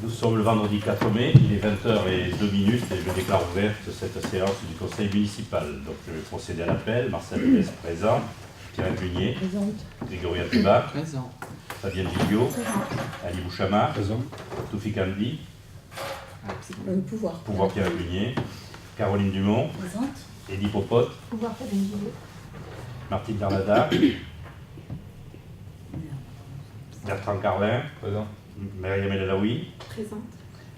Nous sommes le vendredi 4 mai, il est 20h02 et je déclare ouverte cette séance du conseil municipal. Donc je vais procéder à l'appel. Marcel Lès présent, Pierre Junier, Grégory Ateba, Présent. Fabienne Gilliot, Ali Bouchama, présent, Toufik Hamdi, pouvoir Pierre Junier, Caroline Dumont, Présente. Eddie Popote, Pouvoir Fabienne Gilliot. Martine Bernada, Bertrand Carlin, présent, Myriam El Alaoui, Présente.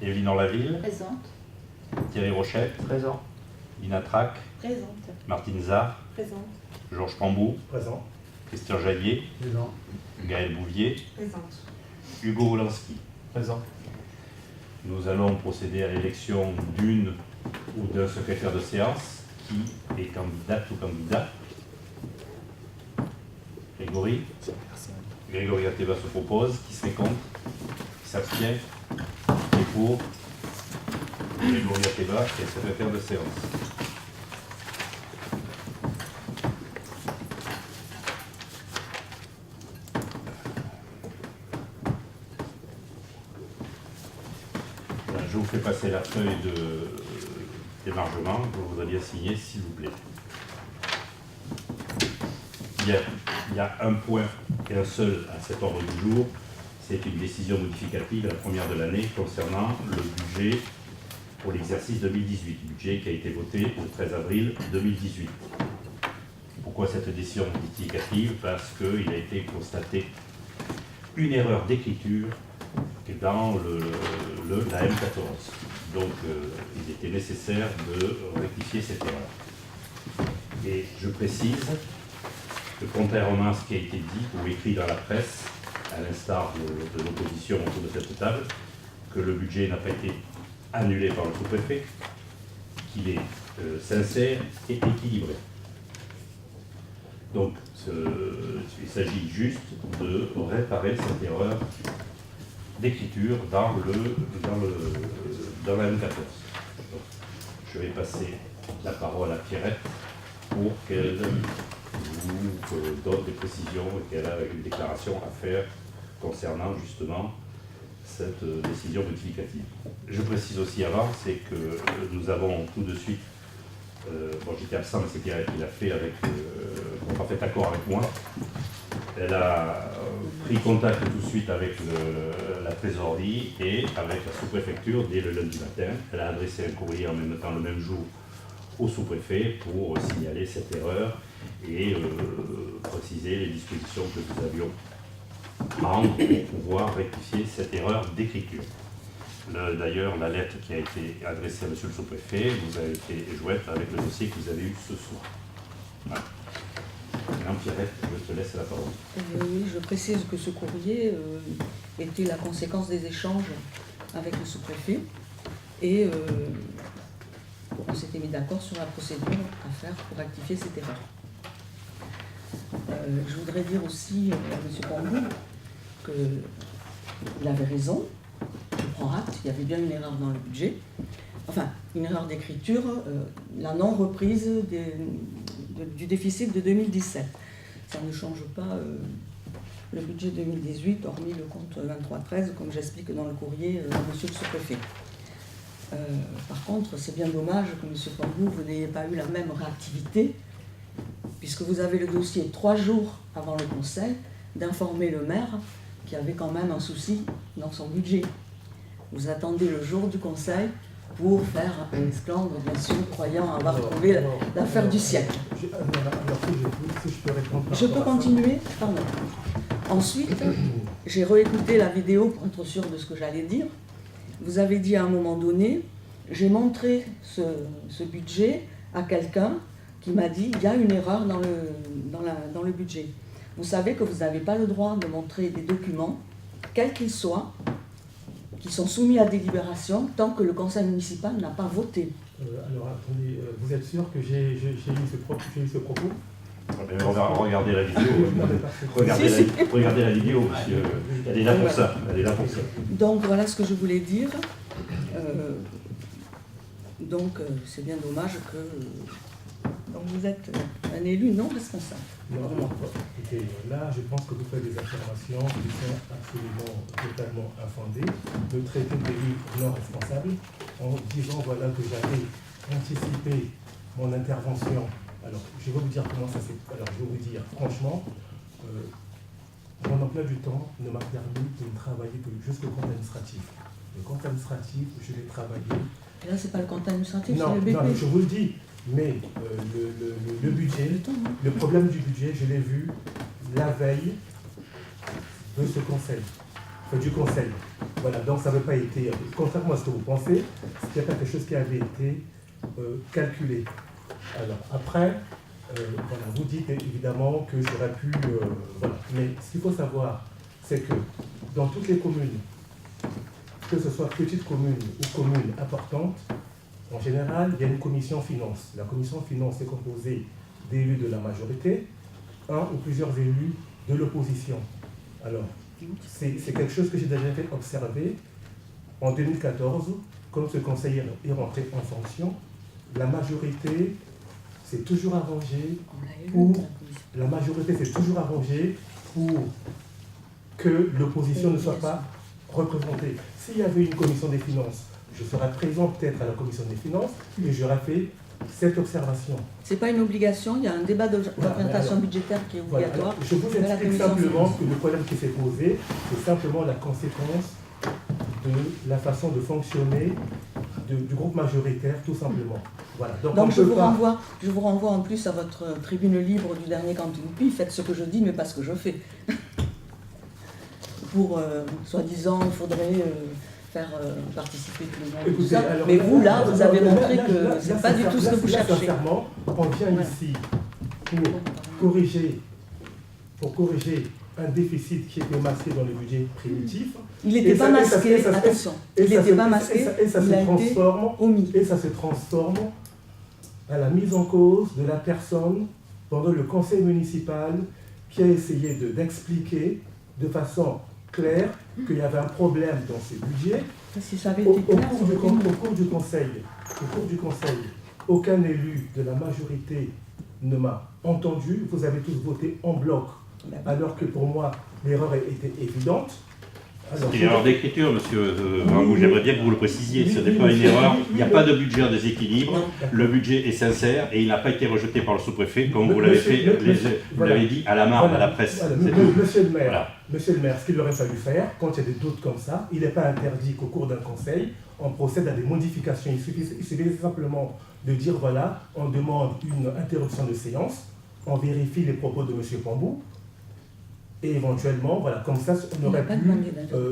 Evelyne Orlaville, Présente. Thierry Rochette, présent, Lina Trac, Présente. Martine Zard, Présente. Georges Pambou, Présent. Christian Jaillier, Présent. Gaël Bouvier, Présente. Hugo Wolanski. Présent. Nous allons procéder à l'élection d'une ou d'un secrétaire de séance qui est candidate ou candidat. Grégory. Grégory Ateba se propose. Qui se met contre? Qui s'abstient? Qui est pour? Grégory Ateba est secrétaire de séance. Je vous fais passer la feuille de d'émargement. Je voudrais bien signer, s'il vous plaît. Il y a un point et un seul à cet ordre du jour. C'est une décision modificative, la première de l'année, concernant le budget pour l'exercice 2018. Budget qui a été voté le 13 avril 2018. Pourquoi cette décision modificative? Parce qu'il a été constaté une erreur d'écriture dans la M14. Donc, il était nécessaire de rectifier cette erreur. Et je précise que, contrairement à ce qui a été dit ou écrit dans la presse, à l'instar de l'opposition autour de cette table, que le budget n'a pas été annulé par le sous-préfet, qu'il est sincère et équilibré. Donc, il s'agit juste de réparer cette erreur d'écriture dans la M14. Donc, je vais passer la parole à Pierrette pour qu'elle vous donne des précisions et qu'elle a une déclaration à faire concernant justement cette décision modificative. Je précise aussi avant, c'est que nous avons tout de suite, bon j'étais absent mais c'est Pierrette qui l'a fait avec, en parfait accord avec moi. Elle a pris contact tout de suite avec la trésorerie et avec la sous-préfecture dès le lundi matin. Elle a adressé un courrier en même temps, le même jour, au sous-préfet pour signaler cette erreur et préciser les dispositions que nous avions à prendre pour pouvoir rectifier cette erreur d'écriture. D'ailleurs, la lettre qui a été adressée à monsieur le sous-préfet vous a été jointe avec le dossier que vous avez eu ce soir. Voilà. Maintenant, Pierrette, je te laisse la parole. Oui, je précise que ce courrier était la conséquence des échanges avec le sous-préfet et on s'était mis d'accord sur la procédure à faire pour rectifier cette erreur. Je voudrais dire aussi à M. Pambou qu'il avait raison, je prends acte, il y avait bien une erreur dans le budget, enfin une erreur d'écriture, la non-reprise du déficit de 2017. Ça ne change pas le budget 2018, hormis le compte 2313, comme j'explique dans le courrier de monsieur le sous-préfet. Par contre, c'est bien dommage que monsieur Pambou, vous n'ayez pas eu la même réactivité, puisque vous avez le dossier 3 jours avant le conseil, d'informer le maire qu'il y avait quand même un souci dans son budget. Vous attendez le jour du conseil pour faire un esclandre, bien sûr, croyant avoir trouvé l'affaire du siècle. Je peux continuer? Pardon. Ensuite, j'ai réécouté la vidéo pour être sûr de ce que j'allais dire. Vous avez dit à un moment donné, j'ai montré ce budget à quelqu'un qui m'a dit il y a une erreur dans le budget. Vous savez que vous n'avez pas le droit de montrer des documents, quels qu'ils soient, qui sont soumis à délibération tant que le conseil municipal n'a pas voté. Alors attendez, vous êtes sûr que j'ai eu ce propos? On va regarder la vidéo. Regardez la vidéo, monsieur. Elle est là pour ça. Elle est là pour ça. Donc voilà ce que je voulais dire. C'est bien dommage que donc vous êtes un élu non responsable. Non, écoutez, là, je pense que vous faites des affirmations qui sont absolument, totalement infondées. Le traité des livres non responsables, en disant voilà que j'avais anticipé mon intervention. Alors, je vais vous dire comment ça s'est. Alors, je vais vous dire, franchement, mon emploi du temps ne m'a permis de ne travailler que jusqu'au compte administratif. Le compte administratif, je l'ai travaillé. Et là, c'est pas le compte administratif, Non, c'est le BP. non, je vous le dis, mais le budget, le problème du budget, je l'ai vu la veille de ce conseil, du conseil. Voilà, donc ça n'avait pas été, contrairement à ce que vous pensez, c'était pas quelque chose qui avait été calculé. Alors après, voilà, vous dites évidemment que j'aurais pu, voilà. Mais ce qu'il faut savoir, c'est que dans toutes les communes, que ce soit petites communes ou communes importantes, en général, il y a une commission finance. La commission finance est composée d'élus de la majorité, un ou plusieurs élus de l'opposition. Alors, c'est quelque chose que j'ai déjà fait observer en 2014, quand ce conseil est rentré en fonction. La majorité s'est toujours arrangée pour que l'opposition ne soit pas représentée. S'il y avait une commission des finances, je serais présent peut-être à la commission des finances et j'aurais fait cette observation. C'est pas une obligation, il y a un débat d'orientation budgétaire qui est obligatoire. Voilà, je vous explique simplement que le problème qui s'est posé, c'est simplement la conséquence de la façon de fonctionner du groupe majoritaire, tout simplement. Voilà. Donc je vous renvoie en plus à votre tribune libre du dernier Canton-Puy, faites ce que je dis, mais pas ce que je fais. Pour, soi-disant, il faudrait faire participer tout le monde. Écoutez, tout ça. alors, Mais vous, là, vous avez montré que c'est c'est pas du tout ce que vous cherchez. Sincèrement, on vient ici pour corriger un déficit qui était masqué dans le budget primitif. Il n'était pas masqué, attention. Il n'était pas masqué, il a été omis. Et ça se transforme à la mise en cause de la personne pendant le conseil municipal qui a essayé d'expliquer de façon claire qu'il y avait un problème dans ces budgets. Si ça avait été clair, au cours du conseil, aucun élu de la majorité ne m'a entendu. Vous avez tous voté en bloc, alors que pour moi, l'erreur était évidente. C'est une erreur d'écriture, monsieur Rangou, j'aimerais bien que vous le précisiez. Ce n'est pas une erreur, il n'y a pas de budget en déséquilibre, le budget est sincère et il n'a pas été rejeté par le sous-préfet, comme vous l'avez fait, vous l'avez dit à la marge, à la presse. Monsieur le maire, ce qu'il aurait fallu faire, quand il y a des doutes comme ça, il n'est pas interdit qu'au cours d'un conseil, on procède à des modifications. Il suffit simplement de dire, voilà, on demande une interruption de séance, on vérifie les propos de monsieur Pambou, et éventuellement, voilà, comme ça, on aurait pu,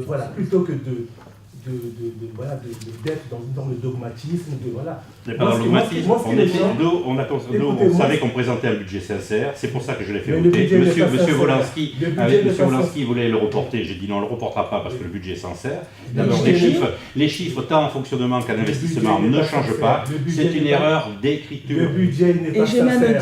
voilà, plutôt que d'être dans le dogmatisme, voilà. Ce n'est pas dans le dogmatisme, on savait qu'on présentait un budget sincère, c'est pour ça que je l'ai fait voter. Monsieur Wolanski voulait le reporter, j'ai dit non, on ne le reportera pas parce que le budget est sincère. D'abord, les chiffres, tant en fonctionnement qu'en investissement, ne changent pas, c'est une erreur d'écriture. Le budget n'est pas sincère,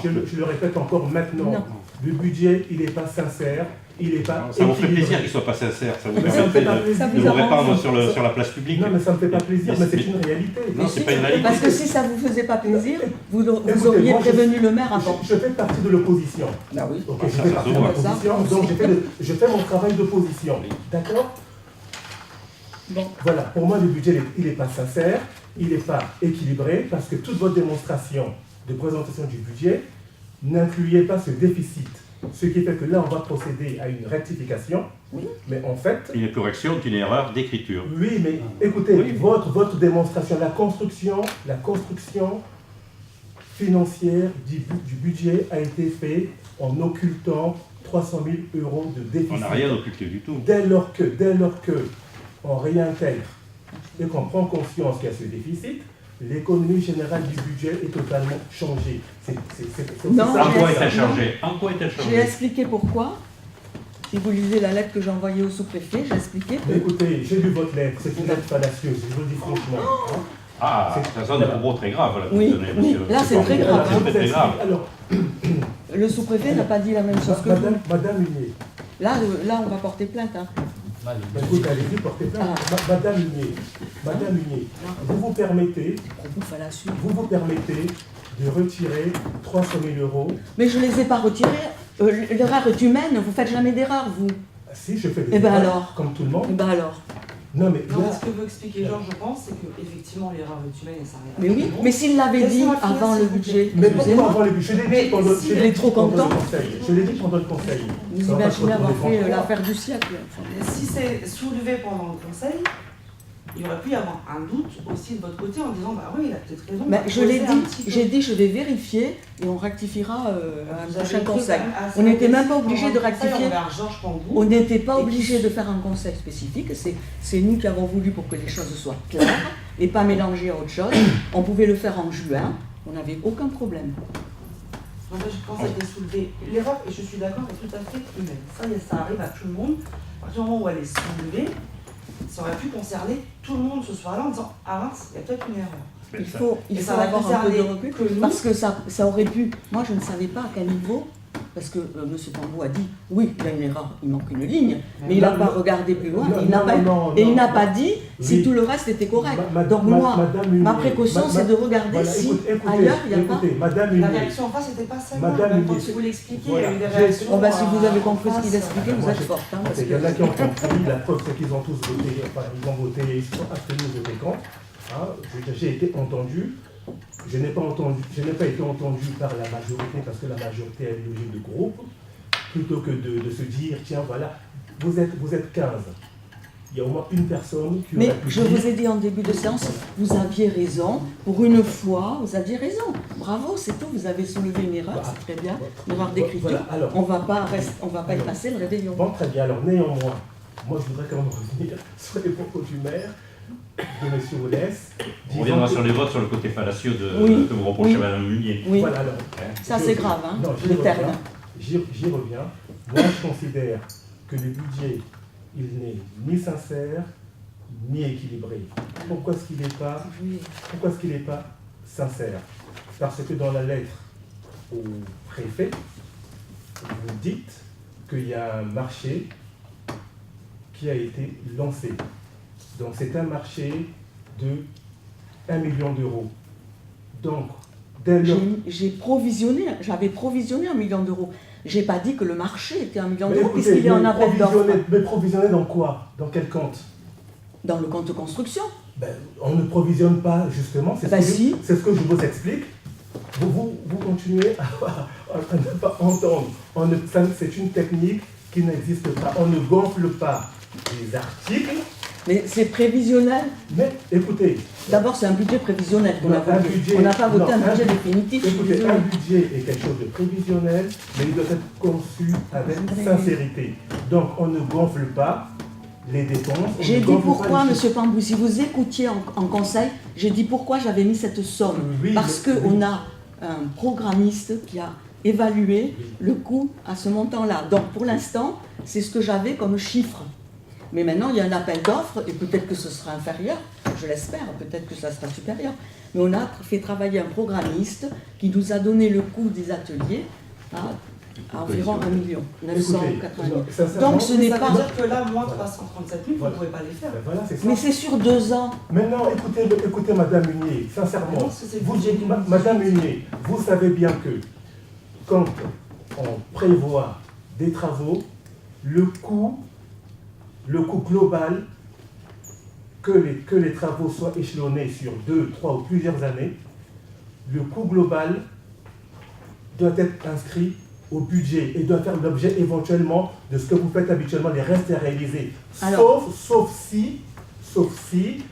je le répète encore maintenant. Le budget, il n'est pas sincère, il n'est pas ça vous fait plaisir qu'il ne soit pas sincère, ça vous permet de vous répandre sur la place publique. Non, mais ça ne me fait pas plaisir, mais c'est une réalité. Non, c'est pas une réalité. Parce que si ça ne vous faisait pas plaisir, vous auriez prévenu le maire avant. Je fais partie de l'opposition. Ah oui. Ok, je fais partie de l'opposition, donc je fais mon travail d'opposition. D'accord ? Bon. Voilà, pour moi, le budget, il n'est pas sincère, il n'est pas équilibré, parce que toute votre démonstration de présentation du budget n'incluait pas ce déficit. Ce qui fait que là, on va procéder à une rectification. Oui. Mais en fait... Une correction d'une erreur d'écriture. Oui, mais écoutez, votre démonstration, la construction financière du budget a été faite en occultant 300 000 € de déficit. On n'a rien occulté du tout. Dès lors que on réintègre et qu'on prend conscience qu'il y a ce déficit, l'économie générale du budget est totalement changée. Non, en quoi est-elle changée? Je vais expliquer pourquoi. Si vous lisez la lettre que j'ai envoyée au sous-préfet, j'ai expliqué que... Écoutez, j'ai lu votre lettre, c'est une lettre fallacieuse, je vous le dis franchement. Ah, ça sonne des propos très graves, là, que oui, vous donnez, monsieur. Là, c'est très grave. C'est très grave. Alors, le sous-préfet n'a pas dit la même chose que vous. Madame Hunier. Là, on va porter plainte. Hein. Écoutez, allez-y, portez plainte. Madame Hunier, vous vous permettez de retirer 300 000 €. Mais je ne les ai pas retirés. L'erreur est humaine, vous ne faites jamais d'erreur, vous. Ah, si, je fais des Eh ben erreurs, alors. comme tout le monde. Et ben alors. Non, mais Non, là, ce que veut expliquer Georges, je pense, c'est qu'effectivement, l'erreur est humaine et ça arrive. Mais oui, mais s'il l'avait dit Laissez-moi finir, avant s'il le vous budget, mais pourquoi excusez-moi, avant les budgets? Je l'ai dit pendant, si je l'ai il est dit trop pendant content. le conseil. Je l'ai dit pendant le conseil. vous Ça va pas imaginez se avoir retourner fait contre moi. l'affaire du siècle. Enfin, Et si c'est soulevé pendant le conseil, il aurait pu y avoir un doute aussi de votre côté en disant bah oui, il a peut-être raison. mais on va je l'ai poser un dit, petit peu. j'ai dit je vais vérifier et on rectifiera à un Vous avez prochain été quand conseil. même assez On n'était même pas indécis obligé de pendant le conseil rectifier. envers Georges Pambou. On n'était pas Et obligé qui- de faire un conseil spécifique, c'est nous qui avons voulu pour que les choses soient claires et pas mélangées à autre chose. On pouvait le faire en juin, on n'avait aucun problème. Moi, quand ça a été soulevé, l'erreur, et je suis d'accord, est tout à fait humaine. Ça arrive à tout le monde. À partir du moment où elle est soulevée, ça aurait pu concerner tout le monde ce soir-là en disant ah mince, il y a peut-être une erreur. Mais Il ça- faut Et ça va avoir un peu de concerner recul, que nous. parce que ça aurait pu, moi je ne savais pas à quel niveau, parce que M. Pambou a dit, oui, il y a une erreur, il manque une ligne, mais il n'a non, pas non, regardé plus loin, non, il n'a non, pas, non, et non, il n'a non. pas dit si Oui. tout le reste était correct. Donc Madame ma Munier, précaution, c'est de regarder voilà, si écoutez, ailleurs, il n'y a pas... écoutez, Madame La Munier, réaction en face n'était pas celle-là. Madame Même quand Munier, tu voulais expliquer, il y voilà, a eu des j'ai- réactions. Oh, bah, si vous avez en compris ce qu'il face. expliquait, vous Moi, êtes j'ai- forte. Hein, parce il y en a que... qui ont compris, la preuve c'est qu'ils ont tous voté, enfin ils ont voté, ils sont abstenus ou voté contre. Hein, j'ai été entendu, je n'ai pas été entendu par la majorité parce que la majorité a une logique de groupe, plutôt que de se dire, tiens voilà, vous êtes 15. Il y a au moins une personne qui Mais aurait pu je dire, vous ai dit en début de séance, vous aviez raison, pour une fois, vous aviez raison. Bravo, c'est tout, vous avez soulevé une erreur, Bah, c'est très bien, bah, une erreur d'écriture. voilà, alors. On ne va pas y Alors. passer le réveillon. Bon, très bien. Alors, néanmoins, moi, je voudrais quand même revenir sur les propos du maire, de M. Oulès. On reviendra sur les votes, sur le côté fallacieux Oui. que vous reprochez Oui. à Mme Munier. Oui, Voilà, alors. ça Je- c'est grave, hein, Non, le terme. J'y reviens. Moi, je considère que le budget, il n'est ni sincère, ni équilibré. Pourquoi est-ce qu'il n'est pas sincère? Parce que dans la lettre au préfet, vous dites qu'il y a un marché qui a été lancé. Donc c'est un marché de 1 million d'euros. Donc, dès lors... J'avais provisionné 1 million d'euros. J'ai pas dit que le marché était 1 million Mais d'euros, écoutez, puisqu'il est en mais appel d'offres. mais provisionner dans quoi? Dans quel compte? Dans le compte construction. Ben, on ne provisionne pas, justement, c'est Ben ce, si. c'est ce que je vous explique. Vous continuez à ne pas entendre. C'est une technique qui n'existe pas. On ne gonfle pas les articles, Mais c'est prévisionnel. mais écoutez, D'abord, c'est un budget prévisionnel qu'on a Non, un voté. budget- On n'a pas voté non, un budget un- définitif. je suis écoutez, désolée. un budget est quelque chose de prévisionnel, mais il doit être conçu avec André. sincérité. Donc on ne gonfle pas les dépenses. on J'ai ne dit gonfle pourquoi, pas les chiffres. M. Pambou, si vous écoutiez en conseil, j'ai dit pourquoi j'avais mis cette somme. Oui, Parce mais- qu'on oui. a un programmiste qui a évalué le coût à ce montant-là. Donc pour l'instant, c'est ce que j'avais comme chiffre. Mais maintenant, il y a un appel d'offres et peut-être que ce sera inférieur, je l'espère, peut-être que ça sera supérieur. Mais on a fait travailler un programmiste qui nous a donné le coût des ateliers à environ 1 million, 980 000. sincèrement, Donc ce n'est Ça pas... veut dire que là, moins 337 000, vous ne Voilà. pouvez pas les faire. ben voilà, c'est ça. Mais c'est sur 2 ans. Mais non, écoutez Madame Munier, sincèrement, Non, c'est le vous, budget du Madame Munier, vous savez bien que quand on prévoit des travaux, le coût global, que les travaux soient échelonnés sur 2, 3 ou plusieurs années, le coût global doit être inscrit au budget et doit faire l'objet éventuellement de ce que vous faites habituellement, les restes à réaliser. Alors- sauf si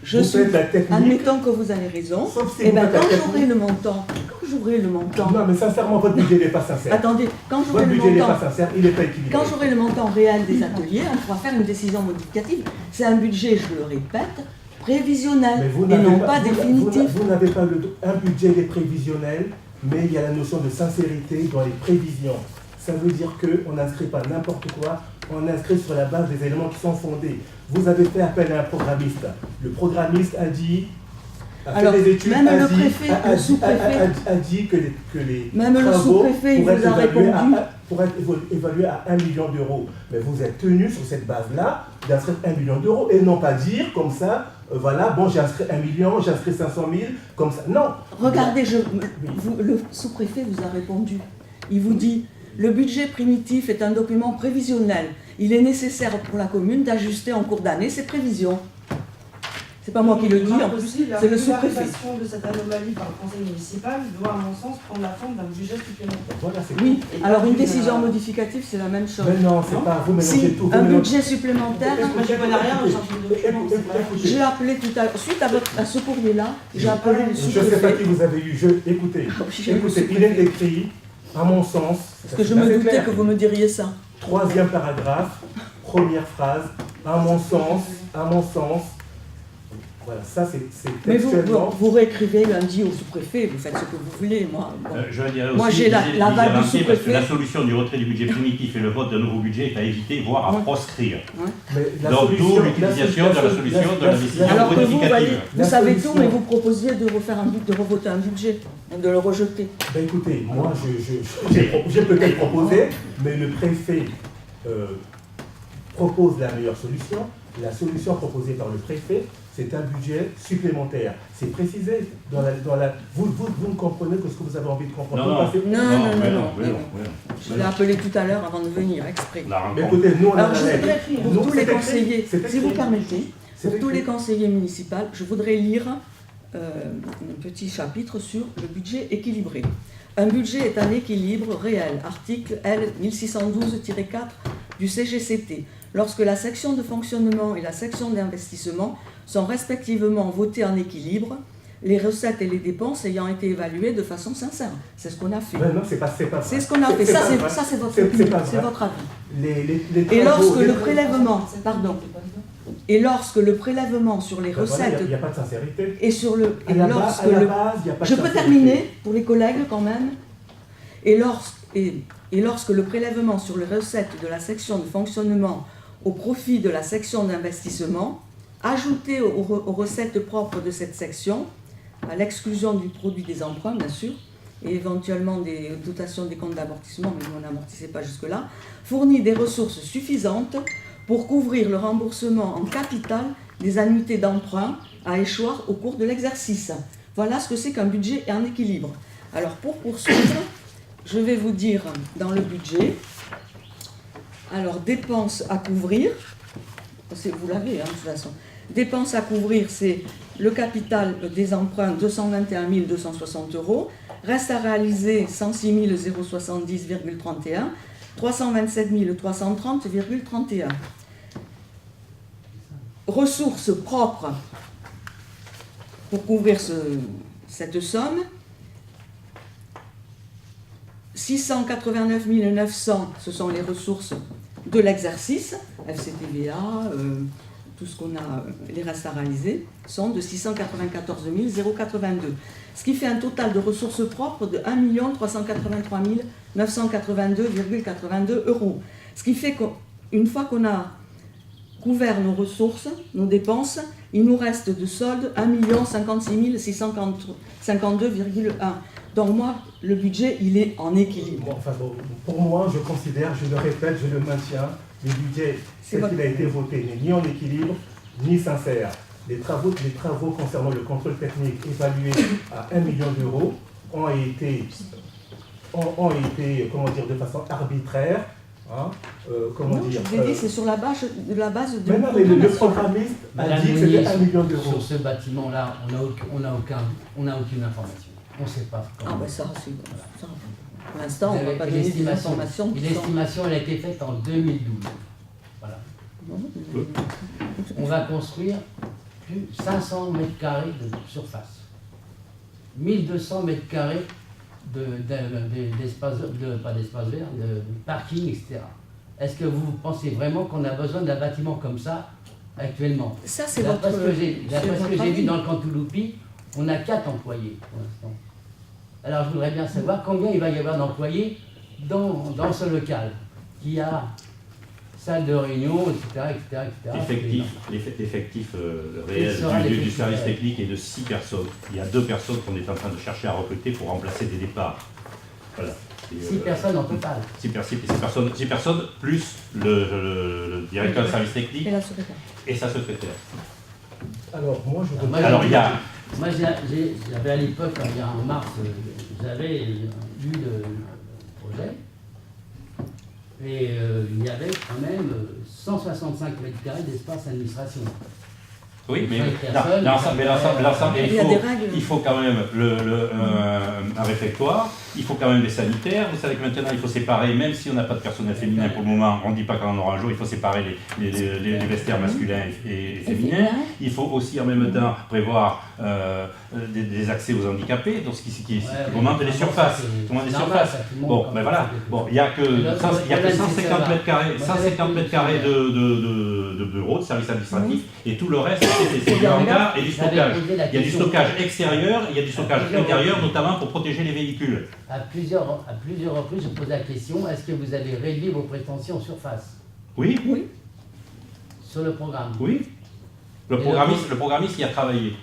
Je vous suis- faites la technique. Admettons que vous avez raison. Sauf si Et vous bien, faites la quand technique. j'aurai le montant, Non, mais sincèrement, votre budget n'est pas sincère. attendez, quand j'aurai Votre le budget n'est pas montant, sincère, il n'est pas équilibré. quand j'aurai le montant réel des ateliers, on pourra faire une décision modificative. C'est un budget, je le répète, prévisionnel Mais vous et n'avez non pas- pas vous- définitif. Vous n'avez pas un budget des prévisionnels, mais il y a la notion de sincérité dans les prévisions. Ça veut dire qu'on n'inscrit pas n'importe quoi, on inscrit sur la base des éléments qui sont fondés. Vous avez fait appel à un programmiste. Le programmiste a dit, a Alors, fait des études, même a le dit, préfet, le sous-préfet, a dit que les même le travaux sous-préfet, il pourraient vous a s'évaluer répondu. pour être évalué à 1 million d'euros. Mais vous êtes tenu sur cette base-là d'inscrire 1 million d'euros et non pas dire comme ça, voilà, bon, j'ai inscrit 1 million, j'ai inscrit 500 000, comme ça. Non. Regardez, le sous-préfet vous a répondu. Il vous dit, le budget primitif est un document prévisionnel. Il est nécessaire pour la commune d'ajuster en cours d'année ses prévisions. C'est pas moi qui le dis, en plus, c'est le sous-préfet. La régularisation de cette anomalie par le conseil municipal doit, à mon sens, prendre la forme d'un budget supplémentaire. Voilà, c'est Oui, Et alors pas une une, décision modificative, c'est la même chose. Mais non, c'est pas, vous mélangez Si, tout. un budget supplémentaire, Moi, je connais rien, je cherche des documents, c'est pas- j'ai appelé tout à l'heure, suite à ce courrier-là, j'ai appelé le Je ne sais pas sous-préfet. qui vous avez eu. Écoutez, J'ai eu le écoutez, il sous-préfet. est écrit, à mon sens, Parce que je me doutais que vous me diriez ça. 3e paragraphe, première phrase, à mon sens, voilà, ça c'est Mais vous, textuellement. vous réécrivez lundi au sous-préfet, vous faites ce que vous voulez, moi. Bon. Je dirais Moi, aussi, j'ai l'aval disait du Lantier, parce que sous-préfet. la solution du retrait du budget primitif et le vote d'un nouveau budget est à éviter, voire à Ouais. proscrire. Mais la Donc, d'où solution- l'utilisation de la solution de la décision Alors que vous, modificative. vous savez solution- tout, mais vous proposiez de refaire de revoter un budget, de le rejeter. Ben écoutez, moi j'ai peut-être proposé, mais le préfet propose la meilleure solution. La solution proposée par le préfet, c'est un budget supplémentaire. C'est précisé dans la. Vous ne comprenez que ce que vous avez envie de comprendre. Non, Vous non. passez- Non. Je l'ai appelé tout à l'heure avant de venir, exprès. La Mais rencontre. écoutez, nous on a Alors, la je lettre. voudrais, Nous, pour tous c'est les écrit, conseillers, c'est si vous écrit. permettez, C'est pour tous écrit. les conseillers municipaux, je voudrais lire un petit chapitre sur le budget équilibré. Un budget est un équilibre réel, article L 1612-4 du CGCT, lorsque la section de fonctionnement et la section d'investissement sont respectivement votées en équilibre, les recettes et les dépenses ayant été évaluées de façon sincère. C'est ce qu'on a fait. Ben non, c'est pas vrai. C'est ce qu'on a fait. C'est Ça, pas c'est vrai. ça, c'est votre C'est opinion, pas c'est vrai. votre avis. Les Et travaux- lorsque les- le prélèvement, pardon, et lorsque le prélèvement sur les Ben voilà, recettes il n'y a pas de sincérité. et sur le À et la lorsque base, le il n'y a pas de je peux sincérité. terminer pour les collègues quand même. Et lorsque le prélèvement sur les recettes de la section de fonctionnement au profit de la section d'investissement, ajouté aux recettes propres de cette section, à l'exclusion du produit des emprunts bien sûr, et éventuellement des dotations des comptes d'amortissement, mais on n'amortissait pas jusque-là, fournit des ressources suffisantes pour couvrir le remboursement en capital des annuités d'emprunt à échoir au cours de l'exercice. Voilà ce que c'est qu'un budget en équilibre. Alors pour poursuivre, je vais vous dire dans le budget, alors dépenses à couvrir, vous l'avez de toute façon, dépenses à couvrir c'est le capital des emprunts 221 260 €, reste à réaliser 106 070,31, 327 330,31. Ressources propres pour couvrir cette somme, 689 900, ce sont les ressources de l'exercice, FCTVA, tout ce qu'on a, les restes à réaliser, sont de 694 082. Ce qui fait un total de ressources propres de 1 383 982,82 €. Ce qui fait qu'une fois qu'on a couvert nos ressources, nos dépenses, il nous reste de solde 1 56 652,1. Donc moi, le budget, il est en équilibre. Bon, enfin, bon, pour moi, je considère, je le répète, je le maintiens, le budget tel qu'il a été voté n'est ni en équilibre, ni sincère. Les travaux concernant le contrôle technique évalués à 1 million d'euros ont été, comment dire, de façon arbitraire. Hein, comment Non, dire, je vous ai dit, c'est sur la base de mais non, mais le programmiste a Madame dit que c'était Meunier, 1 million d'euros. sur ce bâtiment-là, on n'a aucune information. On ne sait pas. Ah ben ça, c'est ça. Pour l'instant, on ne va pas Et donner des l'estimation- informations et qui sont... l'estimation, elle a été faite en 2012. Voilà. On va construire plus de 500 mètres carrés de surface. 1200 mètres carrés d'espace, pas d'espace vert, de parking, etc. Est-ce que vous pensez vraiment qu'on a besoin d'un bâtiment comme ça actuellement? Ça, c'est votre... D'après ce que j'ai vu avis. dans le Cantuloupi, on a 4 employés pour l'instant. Alors je voudrais bien savoir combien il va y avoir d'employés dans ce local, qui a salle de réunion, etc. L'effectif réel sera du l'effectif service réel. technique est de 6 personnes. Il y a 2 personnes qu'on est en train de chercher à recruter pour remplacer des départs. Voilà. Et, 6 personnes en total. 6 personnes plus le directeur de service technique Et la secrétaire. et sa secrétaire. Alors, moi, je Moi, voudrais... Alors, il y a... Moi, j'avais à l'époque, il y a en mars, j'avais lu le projet. Et il y avait quand même 165 mètres carrés d'espace administration. Oui, mais Cinq personnes, l'ensemble, Il y a des règles. il faut quand même un réfectoire, il faut quand même des sanitaires. Vous savez que maintenant, il faut séparer, même si on n'a pas de personnel féminin pour le moment, on ne dit pas qu'on en aura un jour, il faut séparer les vestiaires masculins et féminins. Il faut aussi en même temps prévoir des accès aux handicapés, donc ce qui augmente les surfaces. Bon, ben voilà. Bon, il n'y a que 150 mètres carrés, 150 mètres carrés de bureaux, de services administratifs, et tout le reste, c'est du hangar et du stockage. Il y a du stockage extérieur, il y a du stockage intérieur, notamment pour protéger les véhicules. À plusieurs reprises, je pose la question, est-ce que vous avez réduit vos prétentions en surface Oui, sur le programme? oui. Le programmiste y a travaillé.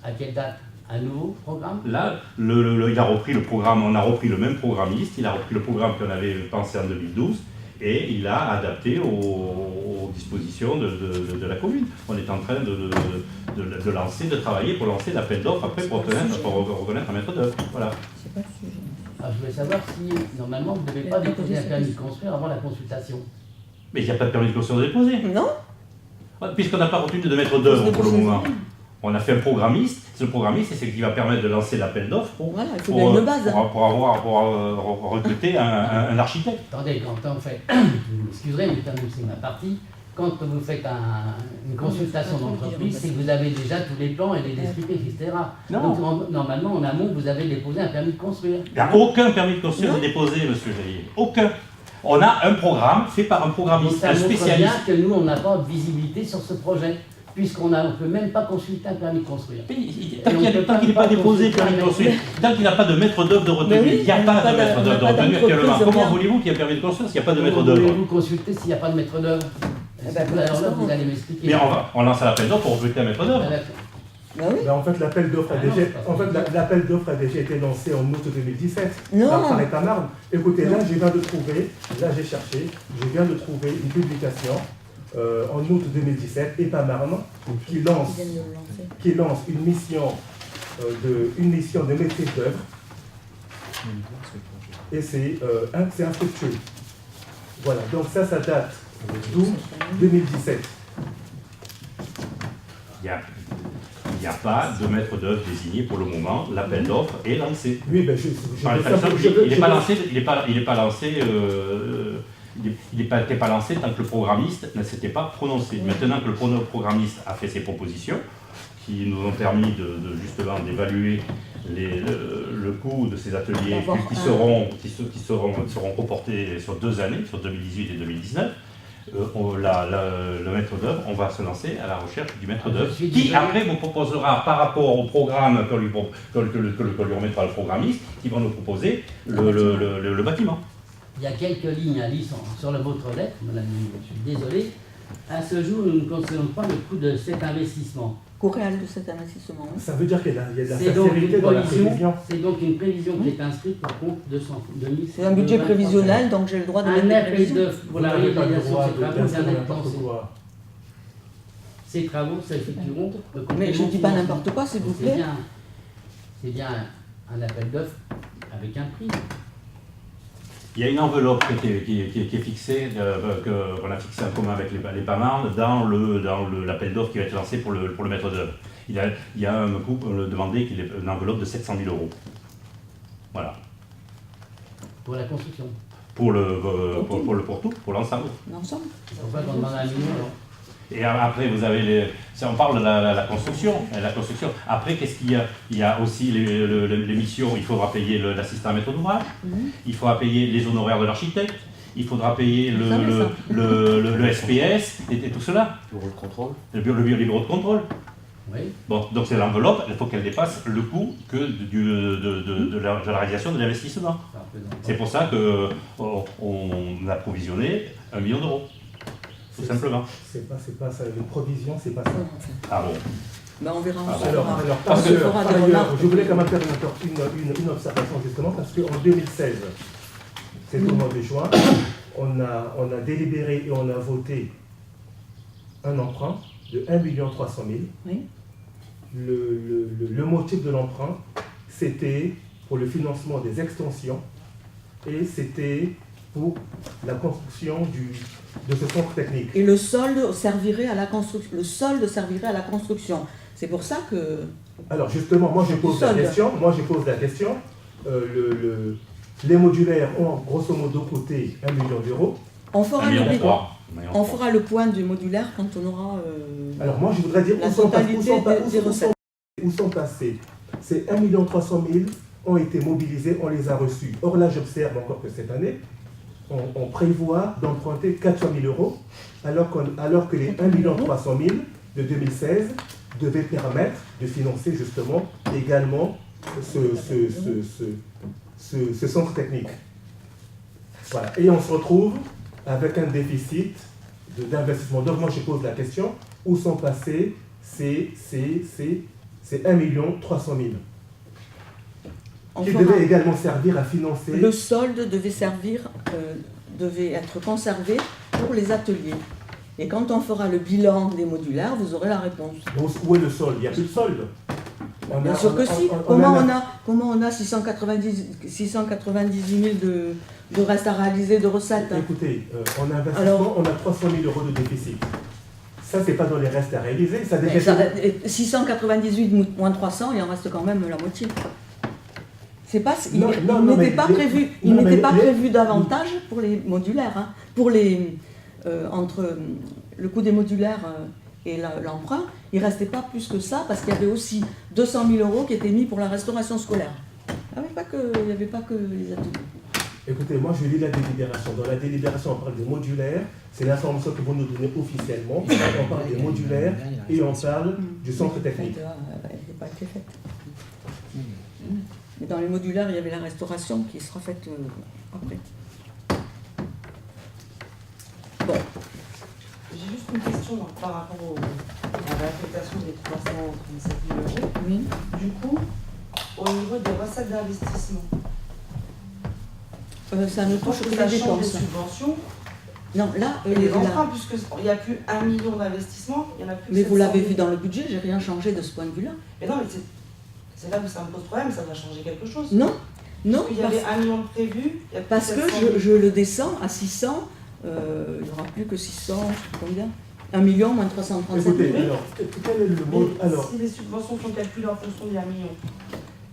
À quelle date? Un nouveau programme? Là, il a repris le programme, on a repris le même programmiste, il a repris le programme qu'on avait pensé en 2012 et il l'a adapté aux dispositions de la commune. On est en train de lancer, de travailler pour lancer l'appel d'offres après pour reconnaître un maître d'œuvre. Voilà. C'est pas le sujet. Alors, je voulais savoir si, normalement, vous ne devez pas déposer un permis de construire avant la consultation. Mais il n'y a pas de permis de construire déposé, Non? puisqu'on n'a pas retenu de maître d'œuvre pour le moment. On a fait un programmiste, ce programmiste, c'est ce qui va permettre de lancer l'appel d'offres Voilà, il faut bien une base. pour recruter un architecte. Attendez, quand on fait, vous m'excuserez, mais c'est ma partie, quand vous faites une consultation d'entreprise, c'est que vous avez déjà tous les plans et les descriptifs, etc. Non. Donc normalement, en amont, vous avez déposé un permis de construire. Il n'y a aucun permis de construire de déposé, monsieur Jaillet. Aucun. On a un programme fait par un Donc programmiste, ça un montre spécialiste. bien que nous, on n'a pas de visibilité sur ce projet, puisqu'on ne peut même pas consulter un permis de construire. Tant qu'il n'est pas déposé, permis de construire, tant qu'il n'a pas de maître d'œuvre de retenue, Mais oui, il n'y a pas de maître d'œuvre de retenue actuellement. Comment bien. voulez-vous qu'il y ait un permis de construire s'il n'y a pas de maître Comment d'œuvre? voulez-vous consulter s'il n'y a pas de maître d'œuvre? Alors là, vous allez m'expliquer. Mais on lance un appel d'offres pour recruter un maître d'œuvre. Ah, d'accord. Bah oui. Ben, en fait, l'appel d'offres a Ah non, déjà, c'est pas l'appel d'offres a déjà été lancé en août 2017 Non. par Paris-Marne. Écoutez, là, Non. je viens de trouver, là j'ai cherché, je viens de trouver une publication en août 2017, EPAMARN, qui lance, Ils viennent de le lancer. une mission de maîtrise d'œuvre. Et c'est infructueux. Voilà, donc ça date d'août 2017. Il n'y a pas de maître d'œuvre désigné pour le moment. L'appel d'offres est lancé. Oui, ben Il n'est pas lancé. Il n'était pas lancé tant que le programmiste ne s'était pas prononcé. Maintenant que le programmiste a fait ses propositions, qui nous ont permis justement d'évaluer le coût de ces ateliers qui seront reportés sur 2 années, sur 2018 et 2019. Le maître d'œuvre, on va se lancer à la recherche du maître d'œuvre qui après vous proposera par rapport au programme que lui remettra le programmiste, qui va nous proposer le bâtiment. Il y a quelques lignes à lire sur votre lettre, madame, je suis désolé. À ce jour, nous ne concernons pas le coût de cet investissement. Coût réel de cet investissement. Ça veut dire qu'il y a de la C'est donc sincérité une dans la prévision, prévision. c'est donc une prévision qui est inscrite par contre de 2000. C'est un budget prévisionnel, donc j'ai le droit de mettre Un des appel prévisions. d'offres pour la Vous n'avez pas le réalisation de droit ces travaux d'inscrire vient d'être n'importe lancé. quoi. Ces travaux s'effectueront. Mais je ne dis pas n'importe quoi, s'il vous plaît. C'est bien un appel d'offres avec un prix. Il y a une enveloppe qui est fixée, qu'on a fixée en commun avec les PAMARN dans l'appel d'offres qui va être lancé pour le maître d'œuvre. Il y a un coup, on le demandait qu'il ait une enveloppe de 700 000 €. Voilà. Pour la construction. Pour tout, pour l'ensemble. L'ensemble. Pourquoi on demande 1 million alors? Et après, vous avez on parle de la construction. Après, qu'est-ce qu'il y a? Il y a aussi les missions. Il faudra payer l'assistant maître d'ouvrage. Il faudra payer les honoraires de l'architecte. Il faudra payer le SPS et tout cela. Le bureau de contrôle. Le bureau de contrôle. Oui. Bon, donc c'est l'enveloppe. Il faut qu'elle dépasse le coût de la réalisation de l'investissement. Ça représente C'est pour ça qu'on a provisionné 1 million €. Tout simplement. C'est pas ça, une provision, c'est pas ça. Ah bon? Ben, on verra. Ah, on Alors, fera- par parce que- ailleurs, fera par des ailleurs, remarques. je voulais quand même faire une observation justement parce qu'en 2016, c'est au mois de juin, on a délibéré et on a voté un emprunt de 1,3 million. Oui. Le motif de l'emprunt, c'était pour le financement des extensions et c'était pour la construction de ce centre technique. Et le solde servirait à la construction. Le solde servirait à la construction. C'est pour ça que. Alors justement, moi je pose la Solde. question. Les modulaires ont grosso modo coûté 1 million d'euros. On fera, Un million le, trois. on fera le point du modulaire quand on aura. Alors moi je voudrais dire La totalité des recettes. où sont passés. Ces 1,3 million ont été mobilisés, on les a reçus. Or là j'observe encore que cette année, on prévoit d'emprunter 400 000 euros, alors que les 1,3 million de 2016 devaient permettre de financer justement également ce centre technique. Voilà. Et on se retrouve avec un déficit d'investissement. Donc moi je pose la question, où sont passés ces 1,3 million On qui fera- devaient également servir à financer. Le solde devait être conservé pour les ateliers. Et quand on fera le bilan des modulaires, vous aurez la réponse. Où est le solde? Il n'y a plus de solde. Bien sûr que si. Comment on a 690 000 de reste à réaliser de recettes? Écoutez, en investissement, Alors- on a 300 000 euros de déficit. Ça, c'est pas dans les restes à réaliser. Ça Mais déjà. 698 moins 300, il en reste quand même la moitié. C'est pas, il Non, il non, non, n'était mais pas les- prévu, non, mais les- prévu davantage pour les modulaires, hein. Pour les entre le coût des modulaires et l'emprunt, il restait pas plus que ça parce qu'il y avait aussi 200 000 euros qui étaient mis pour la restauration scolaire. Il n'y avait pas que les ateliers. Écoutez, moi je lis la délibération. Dans la délibération, on parle des modulaires. C'est l'information que vous nous donnez officiellement. On parle des modulaires et on parle du centre technique. Elle n'a pas été faite. Mais dans les modulaires, il y avait la restauration qui sera faite après. Bon, J'ai juste une question par rapport à l'affectation des 337 000 euros. oui. Du coup, au niveau des recettes d'investissement, Ça ne touche que ça les change les dépenses. subventions Non, là, et les emprunts, puisqu'il n'y a plus 1 million d'investissements, il y en a plus que mais vous 700 l'avez 000. vu dans le budget, j'ai rien changé de ce point de vue-là. Mais non, mais c'est là où ça me pose problème, ça doit changer quelque chose. Non, non, Il y avait 1 million de prévu, il y a plus parce que 700 000. je le descends à 600, il n'y aura plus que 600, combien 1 million moins 337 Écoutez, 000. alors, quel est le Mais mot alors, si les subventions sont calculées en fonction des 1 million,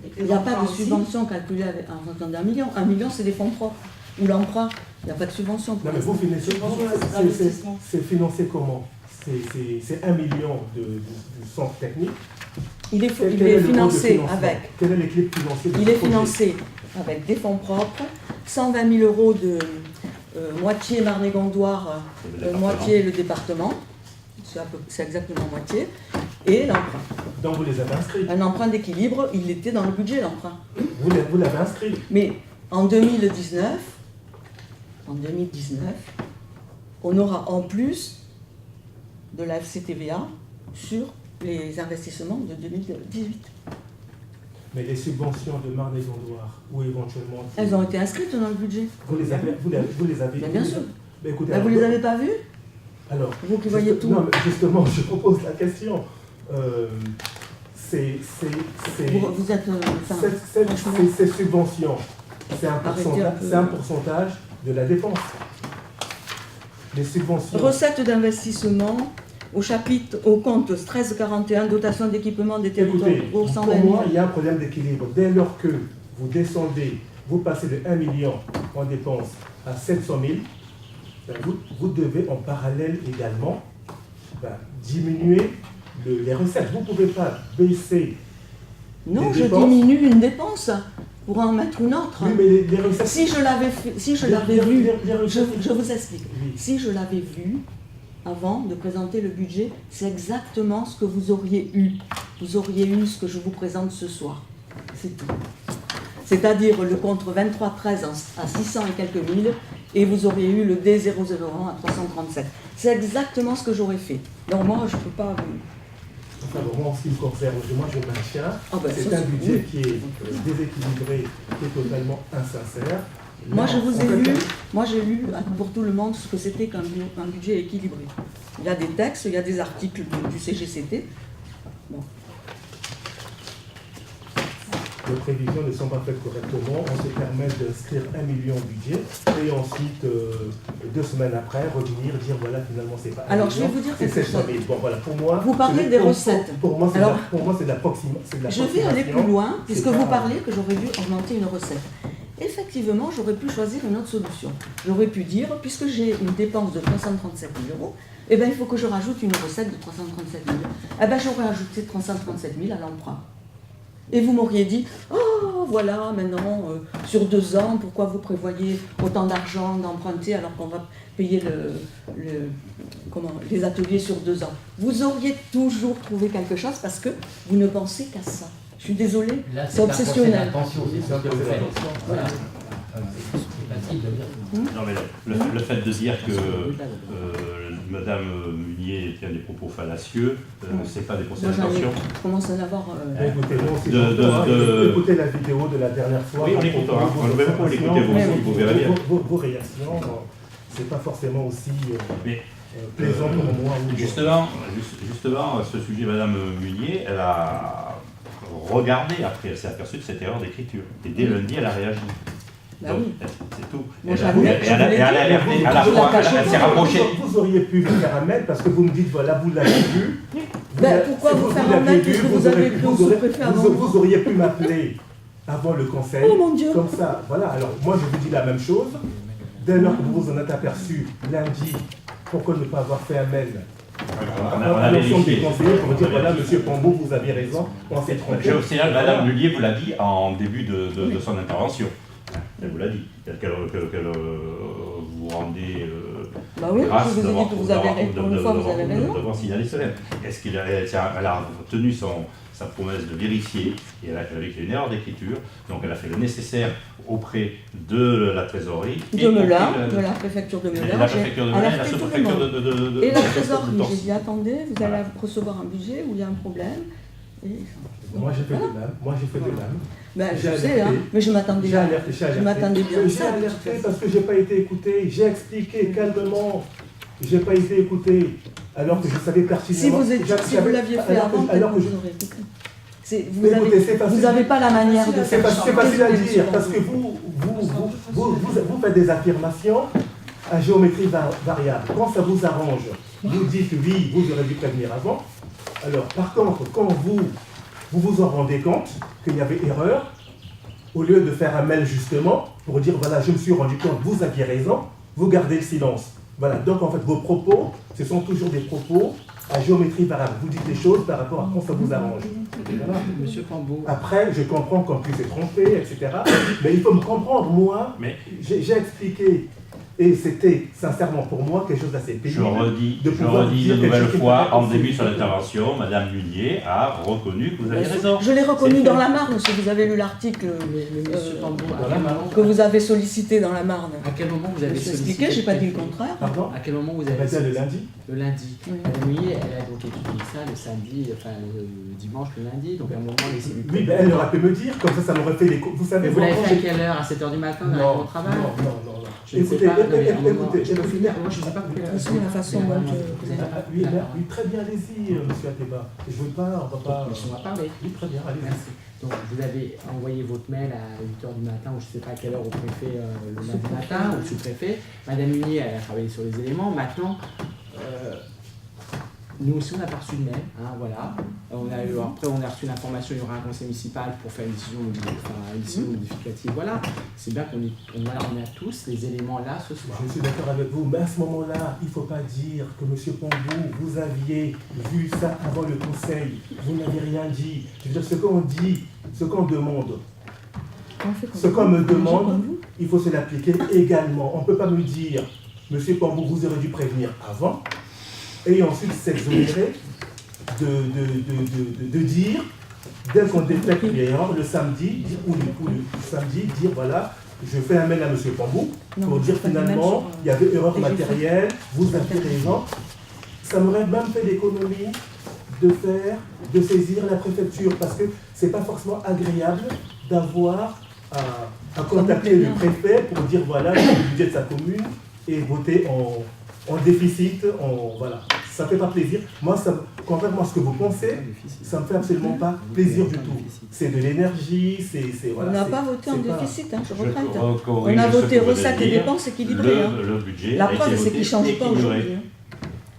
et que les Il n'y a pas emprunts de aussi, subvention calculée en fonction d'1 million. 1 million, c'est des fonds propres. Ou l'emprunt, il n'y a pas de subvention. non, mais vous financez, Subvention d'investissement. c'est financé comment? C'est 1 million du centre technique. Il est Quel est le mode de financé financement? avec. Quel est l'équilibre financier de Il ce est projet? financé avec des fonds propres, 120 000 euros de moitié Marne-et-Gondoire, Le département. moitié le département, c'est exactement moitié, et l'emprunt. Donc vous les avez inscrits. Un emprunt d'équilibre, il était dans le budget l'emprunt. Vous l'avez inscrit. Mais en 2019, on aura en plus de la FCTVA sur les investissements de 2018. Mais les subventions de Marne-et-Gondoire, ou éventuellement. Elles ont été inscrites dans le budget. Vous les avez. Mais bien sûr. Mais écoutez, Vous alors, les avez pas vues? alors, Vous qui voyez tout. Non, mais justement, je propose la question. Ces Vous êtes. franchement, ces subventions, c'est Arrêtez un peu. un pourcentage de la dépense. Les subventions. recettes d'investissement au compte 1341, dotation d'équipement des territoires Écoutez, ruraux, pour 120 000. moi, il y a un problème d'équilibre. Dès lors que vous descendez, vous passez de 1 million en dépenses à 700 000, ben, vous devez en parallèle également diminuer les recettes. Vous ne pouvez pas baisser. Non, les je dépenses. diminue une dépense pour en mettre une autre. Oui, mais les recettes. Si je l'avais vu, les recettes- je vous explique. Oui. Si je l'avais vu avant de présenter le budget, c'est exactement ce que vous auriez eu. Vous auriez eu ce que je vous présente ce soir. C'est tout. C'est-à-dire le compte 2313 à 600 et quelques mille, et vous auriez eu le D001 à 337. C'est exactement ce que j'aurais fait. Donc moi, je ne peux pas... Enfin, bon, moi, en ce qui me concerne, moi je maintiens, Ah ben, c'est ça, un c'est- budget oui. qui est déséquilibré, qui est totalement insincère. Moi, Là, je vous en ai fait, lu, moi j'ai lu pour tout le monde ce que c'était qu'un budget équilibré. Il y a des textes, il y a des articles du CGCT. Bon. Les prévisions ne sont pas faites correctement, on se permet d'inscrire 1 million au budget et ensuite, 2 semaines après, revenir, dire voilà, finalement, c'est pas 1 Alors, million, je vais vous dire c'est quelque 700 000. Bon, voilà, pour moi, Vous parlez c'est- des pour- recettes. Pour moi, c'est Alors, de l'approximation. Je vais aller plus loin, puisque pas- vous parlez que j'aurais dû augmenter une recette. Effectivement, j'aurais pu choisir une autre solution. J'aurais pu dire, puisque j'ai une dépense de 337 000 euros, eh bien, il faut que je rajoute une recette de 337 000. Eh bien, j'aurais ajouté 337 000 à l'emprunt. Et vous m'auriez dit, oh voilà, maintenant, sur 2 ans, pourquoi vous prévoyez autant d'argent d'emprunter alors qu'on va payer les ateliers sur 2 ans. Vous auriez toujours trouvé quelque chose parce que vous ne pensez qu'à ça. Je suis désolée, Là, c'est un procès obsessionnel. d'intention, c'est ça que vous faites. Voilà. C'est facile de dire. Non, mais le fait de dire que Madame Munier tient des propos fallacieux, c'est pas des procès Moi, d'intention. je commence à en avoir... Écoutez, moi aussi, de- écoutez la vidéo de la dernière fois. Oui, on l'écoutera. On va même pas l'écouter, vous verrez bien. Vos réactions, c'est pas forcément aussi Mais, plaisant pour moi. Justement, ce sujet, Madame Munier, elle a regardé après, elle s'est aperçue de cette erreur d'écriture. Et dès lundi, elle a réagi. Bah Donc, oui. c'est tout. Moi, Et j'admets, elle a alerté à la fois, elle s'est rapprochée. Vous auriez pu le faire un mail parce que vous me dites, voilà, vous l'avez vu. Ben, pourquoi vous faire un mail puisque vous avez écrit au sous-préfet avant moi? Vous auriez pu m'appeler avant le conseil. Oh mon Dieu! Comme ça, voilà. Alors, moi, je vous dis la même chose. Dès lors que vous vous en êtes aperçu lundi, pourquoi ne pas avoir fait un mail On a à l'ensemble des vérifié. conseillers pour dire, voilà, monsieur Pambou, vous aviez raison, on s'est trompé. Je signale, Madame Munier vous l'a dit en début de son intervention. Elle vous l'a dit. Qu'elle vous rendez Bah oui, grâce je vous ai dit que vous avez raison. Pour une fois, vous avez raison. d'avoir signalé cela. Est-ce qu'elle a tenu sa promesse de vérifier et elle a fait une erreur d'écriture, donc elle a fait le nécessaire auprès de la trésorerie. De Melun, de la préfecture de Melun. La préfecture de Melun et la sous-préfecture de Et la trésorerie, j'ai dit attendez, vous allez recevoir un budget où il y a un problème. Et... Moi, j'ai fait de même. Moi, j'ai fait de même. Ben, J'ai je sais, alerté. hein, mais je m'attendais J'ai alerté, je m'attendais bien à J'ai ça. alerté parce que j'ai pas été écouté. J'ai expliqué calmement. J'ai pas été écouté. Alors que je savais pertinemment. Si vous l'aviez fait avant, peut-être alors que que vous auriez écouté. Vous Écoutez, c'est facile. n'avez pas la manière de C'est faire. facile à dire parce que vous faites des affirmations à géométrie variable. Quand ça vous arrange, vous dites oui, vous aurez dû prévenir avant. Alors, par contre, quand vous vous en rendez compte qu'il y avait erreur, au lieu de faire un mail justement pour dire voilà, je me suis rendu compte, vous aviez raison, vous gardez le silence. Voilà, donc en fait, vos propos, ce sont toujours des propos à géométrie variable. Vous dites des choses par rapport à quand ça vous arrange. Voilà. Monsieur Pambou. Après, je comprends qu'on puisse se tromper, etc. Mais il faut me comprendre, moi, Mais j'ai expliqué, et c'était sincèrement pour moi quelque chose d'assez je pénible. redis de pouvoir une dire quelque nouvelle chose qui fois, me paraît en début aussi. sur l'intervention, Madame Munier a reconnu que vous aviez raison. Je l'ai reconnu C'est dans fait. la Marne, si vous avez lu l'article Monsieur Pambou, à voilà, quel moment que vous avez sollicité dans la Marne. À quel moment vous Je avez me suis sollicité expliqué, j'ai pas dit le préfet contraire. Pardon. À quel moment vous On va avez dire le lundi. Le lundi. Oui. Madame Munier, elle a donc étudié ça le samedi, enfin le dimanche, le lundi, donc à un moment les cellules. Oui, ben, elle aurait pu me dire, comme ça m'aurait fait les coups. Vous savez, Mais vous l'avez moi, fait à j'ai- quelle heure? À 7h du matin, Non, dans non, au travail? non. Je ne sais Écoutez, pas, non, mais à un moment, écoutez, je peux finir, moi je ne sais pas De toute façon, la façon dont vous avez... Oui, oui, très bien, allez-y, monsieur Ateba. Je veux pas, on va pas. Laissez-moi parler. Oui, très bien, allez-y. Merci. Donc vous avez envoyé votre mail à 8h du matin, ou je ne sais pas à quelle heure au préfet le lundi matin, ou au sous-préfet. Madame Munier, elle a travaillé sur les éléments. Maintenant, nous aussi on n'a pas reçu de mail, hein, voilà. Après on a reçu l'information, il y aura un conseil municipal pour faire une décision modificative, voilà. C'est bien on a tous les éléments là ce soir. Je suis d'accord avec vous, mais à ce moment-là, il ne faut pas dire que M. Pambou, vous aviez vu ça avant le conseil, vous n'avez rien dit. Je veux dire, ce qu'on dit, ce qu'on demande, ce qu'on me demande, il faut se l'appliquer également. On ne peut pas me dire, M. Pambou, vous aurez dû prévenir avant, et ensuite s'exonérer de dire, dès qu'on détecte l'erreur, le samedi, dire voilà, je fais un mail à M. Pambou pour dire finalement, il y avait erreur matérielle, vous avez raison. Ça m'aurait même fait l'économie de saisir la préfecture, parce que c'est pas forcément agréable d'avoir à contacter le préfet pour dire voilà le budget de sa commune et voter en déficit, voilà. Ça fait pas plaisir. Moi, contrairement à ce que vous pensez, ça me fait absolument pas plaisir du tout. C'est de l'énergie, voilà, on n'a pas voté en déficit, hein, je regrette. On corrige a ce voté que vous recettes et venez de dire. dépenses équilibrées. hein. Le budget La a été preuve, c'est voté qu'il ne change pas équilibré. aujourd'hui. hein.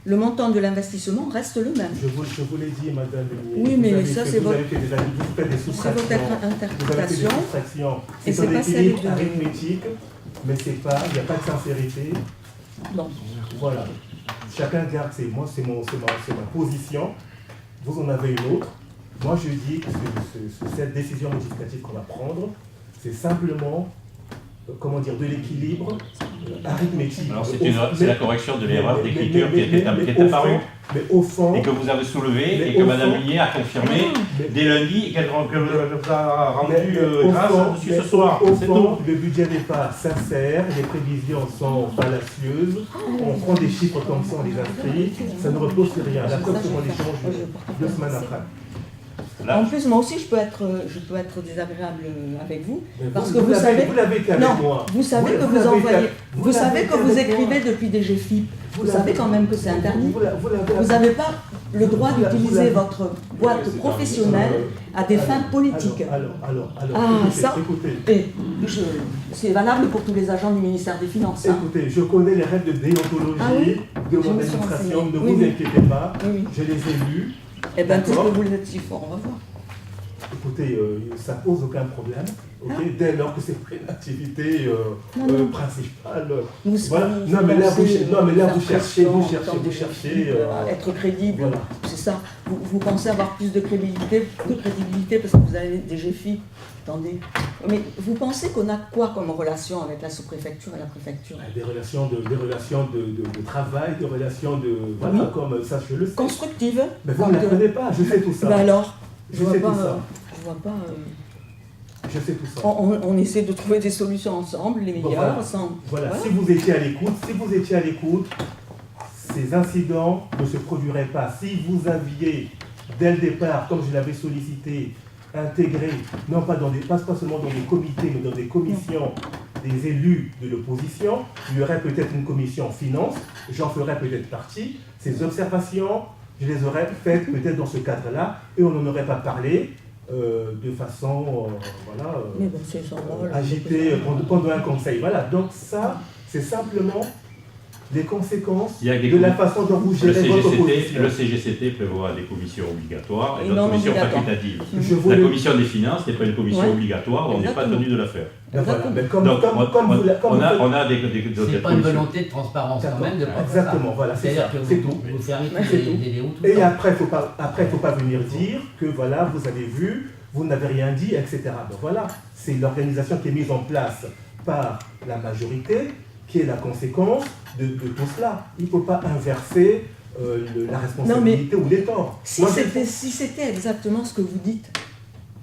Le montant de l'investissement reste le même. Je vous l'ai dit, madame. Oui, mais ça, c'est vous votre- avez fait vous faites des C'est soustractions. votre Vous avez fait des interprétation. soustractions. Et C'est c'est un pas équilibre celle de- arithmétique, mais c'est pas, il n'y a pas de sincérité. Non. Voilà. Chacun garde c'est ma position. Vous en avez une autre. Moi, je dis que cette décision modificative qu'on va prendre, c'est simplement, comment dire, de l'équilibre arithmétique. Alors c'est la correction de l'erreur d'écriture qui était apparue Mais au fond, et que vous avez soulevée mais et que au Mme fond- Meunier a confirmé mais- dès lundi et qu'elle vous a rendu au grâce fond, dessus mais ce soir. au C'est fond, tout. le budget n'est pas sincère, les prévisions sont fallacieuses, on prend des chiffres comme ça, on les inscrit, ça ne repose sur rien. La preuve, c'est qu'on les change 2 semaines après. Là, En plus, moi aussi, je peux être désagréable avec vous, Mais parce que vous l'avez- savez. vous l'avez été avec Non, moi. vous savez que vous l'avez envoyez. été- Vous savez l'avez que été vous avec moi. écrivez depuis des GFIP. Vous l'avez- savez quand même que c'est interdit. Vous l'avez- n'avez pas le droit vous l'avez- d'utiliser votre boîte professionnelle à des fins politiques. Alors, Ah, ça- écoutez, Et c'est valable pour tous les agents du ministère des Finances. hein. écoutez, je connais les règles de déontologie Ah oui de Je mon me suis administration, renseignée. ne Oui, vous oui. inquiétez pas, Oui, oui. je les ai lus. Eh bien, puisque D'accord. vous êtes si fort, on va voir. Écoutez, ça pose aucun problème, ok, dès lors que c'est pas une activité Non, non. principale. Vous- Voilà. vous Non, mais là, pensez, non, mais là, faire vous cherchez, pression, vous cherchez, tenter vous des cherchez. chiffres, être crédible, Voilà. c'est ça. Vous pensez avoir plus de crédibilité parce que vous avez des GFI. Attendez. Mais vous pensez qu'on a quoi comme relation avec la sous-préfecture et la préfecture? Des relations de travail, des relations de. Voilà, Oui. comme ça, je le sais. Constructive. Mais vous ne la connaissez pas, je sais tout ça. Ben alors, Je sais tout ça. Je vois pas. Je sais tout ça. On essaie de trouver des solutions ensemble, les meilleures, Voilà. sans. Voilà, si vous étiez à l'écoute, ces incidents ne se produiraient pas. Si vous aviez, dès le départ, comme je l'avais sollicité, intégré, non pas seulement dans des comités, mais dans des commissions des élus de l'opposition, il y aurait peut-être une commission finance, j'en ferais peut-être partie. Ces observations, je les aurais faites peut-être dans ce cadre-là, et on n'en aurait pas parlé de façon, Mais bon, c'est son rôle. agitée pendant un conseil. Voilà, donc ça, c'est simplement les conséquences Il y a des de la façon dont vous le gérez votre opposition. CGCT prévoit des commissions obligatoires et Et d'autres non commissions obligatoires. facultatives. Je vous La le- commission des finances n'est pas une commission Ouais. obligatoire, on n'est pas Exactement. tenu de la faire. Ben voilà, Exactement. mais comme Donc, vous on a des C'est pas une volonté de transparence quand même de pas faire ça. Exactement, voilà, c'est C'est-à-dire ça, que c'est vous, tout. vous fermez C'est des tout. vidéos tout le Et temps. après, faut pas venir dire que voilà, vous avez vu, vous n'avez rien dit, etc. Donc voilà, c'est l'organisation qui est mise en place par la majorité qui est la conséquence de tout cela. Il ne faut pas inverser la responsabilité ou les torts. Si Moi, c'était exactement ce que vous dites,